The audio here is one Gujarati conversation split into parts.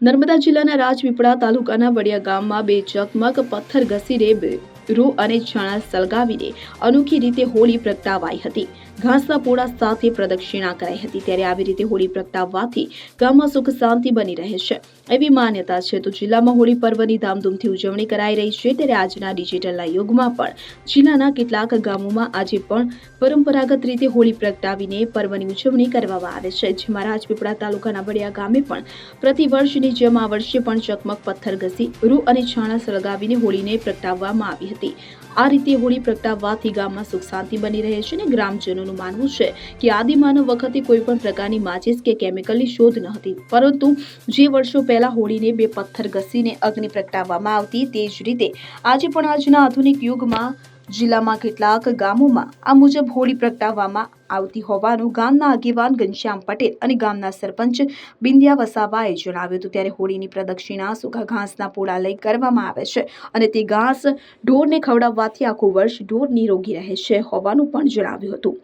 નર્મદા જિલ્લાના રાજપીપળા તાલુકાના વડિયા ગામમાં બે ચકમક પથ્થર ઘસીને રૂ અને છાણા સળગાવીને અનોખી રીતે હોળી પ્રગટાવાઈ હતી. ઘાસના પોળા સાથે પ્રદક્ષિણા કરાઈ હતી. ત્યારે આવી રીતે હોળી પ્રગટાવવાથી ગામમાં સુખ શાંતિ બની રહે છે એવી માન્યતા છે. તો જિલ્લામાં હોળી પર્વની ધામધૂમથી ઉજવણી કરાઈ રહી છે. ત્યારે આજના ડિજિટલના યુગમાં પણ જિલ્લાના કેટલાક ગામોમાં આજે પણ પરંપરાગત રીતે હોળી પ્રગટાવીને પર્વની ઉજવણી કરવામાં આવે છે. જેમાં રાજપીપળા તાલુકાના વડિયા ગામે પણ પ્રતિવર્ષની જેમ આ વર્ષે પણ ચકમક પથ્થર ઘસી રૂ અને છાણા સળગાવીને હોળીને પ્રગટાવવામાં આવી હતી. આ રીતે હોળી પ્રગટાવવાથી ગામમાં સુખ શાંતિ બની રહે છે અને ગ્રામજનોનું માનવું છે કે આદિમાનવ વખતે કોઈ પણ પ્રકારની માચિસ કે કેમિકલની શોધ ન હતી, પરંતુ જે વર્ષો પહેલા હોળીને બે પથ્થર ઘસીને અગ્નિ પ્રગટાવવામાં આવતી, તે જ રીતે આજે પણ આજના આધુનિક યુગમાં જિલ્લામાં કેટલાક ગામોમાં આ મુજબ હોળી પ્રગટાવવામાં આવતી હોવાનું ગામના આગેવાન ઘનશ્યામ પટેલ અને ગામના સરપંચ બિંદિયા વસાવાએ જણાવ્યું હતું. ત્યારે હોળીની પ્રદક્ષિણા સૂકા ઘાસના પોળા લઈ કરવામાં આવે છે અને તે ઘાસ ઢોરને ખવડાવવાથી આખું વર્ષ ઢોર નિરોગી રહે છે હોવાનું પણ જણાવ્યું હતું.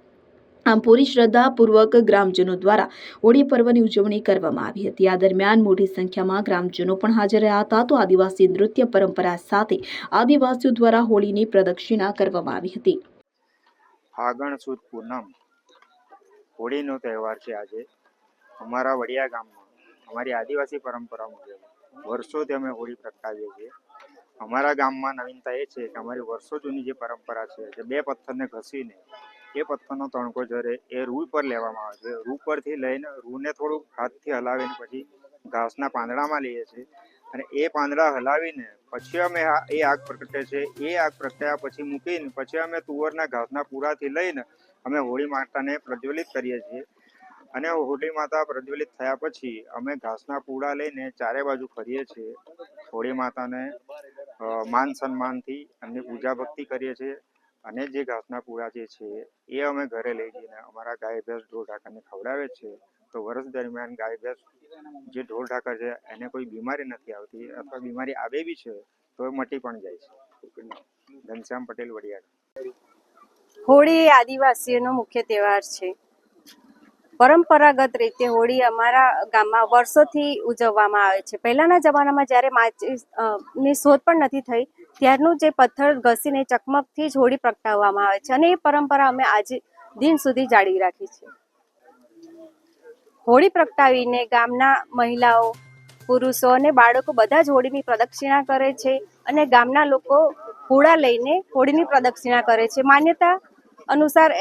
આમ પૂરી શ્રદ્ધાપૂર્વક ગ્રામજનો દ્વારા હોળી પર્વની ઉજવણી કરવામાં આવી હતી. આ દરમિયાન મોટી સંખ્યામાં ગ્રામજનો પણ હાજર રહ્યા હતા. તો આદિવાસી નૃત્ય પરંપરા સાથે આદિવાસીઓ દ્વારા હોળીની પ્રદક્ષિણા કરવામાં આવી હતી. ફાગણ સુદ પૂનમ હોળીનો તહેવાર છે. આજે અમારા વડિયા ગામમાં અમારી આદિવાસી પરંપરા મુજબ વર્ષોથી અમે હોળી પ્રગટાવીએ છીએ. અમારા ગામમાં નવીનતા એ છે કે અમારી વર્ષો જૂની જે પરંપરા છે કે બે પથ્થરને ઘસીને એ પથ્થરનો તણકો જરે એ રૂ પર લેવામાં આવે છે. રૂ પરથી લઈને રૂને થોડુંક હાથથી હલાવીને પછી ઘાસના પાંદડામાં લઈએ છીએ અને એ પાંદડા હલાવીને પછી અમે એ આગ પ્રગટે છે. એ આગ પ્રગટ્યા પછી મૂકીને પછી અમે તુવરના ઘાસના પૂરાથી લઈને અમે હોળી માતાને પ્રજ્વલિત કરીએ છીએ અને હોળી માતા પ્રજ્વલિત થયા પછી અમે ઘાસના પૂડા લઈને ચારે બાજુ ફરીએ છીએ. હોળી માતાને માન સન્માનથી એમની પૂજા ભક્તિ કરીએ છીએ અને જે ઘાસના પૂડા જે છે એ અમે ઘરે લઈ જઈને અમારા ગાય ભેંસ ઢોર ઢાકરને ખવડાવે છે. તો વર્ષ દરમિયાન ગાય ભેંસ જે ઢોર ઢાકર છે એને કોઈ બીમારી નથી આવતી, અથવા બીમારી આવે બી છે તો એ મટી પણ જાય છે. ઘનશ્યામ પટેલ, વડિયા. હોળી આદિવાસીઓનો મુખ્ય તહેવાર છે. પરંપરાગત રીતે હોળી અમારા ગામમાં વર્ષોથી ઉજવવામાં આવે છે. પહેલાના જમાનામાં જ્યારે માચિસની શોધ પણ નથી થઈ, ત્યારનું જે પથ્થર ઘસીને ચકમકથી જ હોળી પ્રગટાવવામાં આવે છે અને એ પરંપરા અમે આજે દિન સુધી જાળવી રાખી છે. હોળી પ્રગટાવીને ગામના મહિલાઓ, પુરુષો અને બાળકો બધા જ હોળીની પ્રદક્ષિણા કરે છે અને ગામના લોકો પૂળા લઈને હોળીની પ્રદક્ષિણા કરે છે. માન્યતા અનુસાર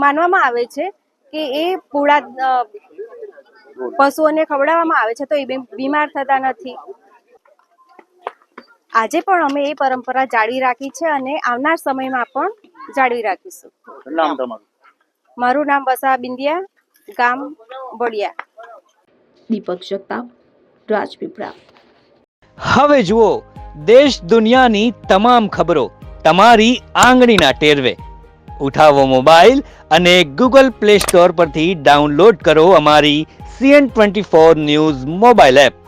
માનવામાં આવે છે કે એ પૂળા પશુઓને ખવડાવવામાં આવે છે તો એ બીમાર થતા નથી. આજે પણ અમે એ પરંપરા જાળવી રાખી છે અને આવનાર સમયમાં પણ જાળવી રાખીશું. મારું નામ વસા બિંદિયા, ગામ વડિયા. દીપક જગતાપ, રાજપીપળા. હવે જુઓ દેશ દુનિયાની તમામ ખબરો તમારી આંગળીના ટેરવે. ઉઠાવો મોબાઈલ અને ગૂગલ પ્લે સ્ટોર પરથી ડાઉનલોડ કરો અમારી CN24 ન્યૂઝ મોબાઈલ એપ.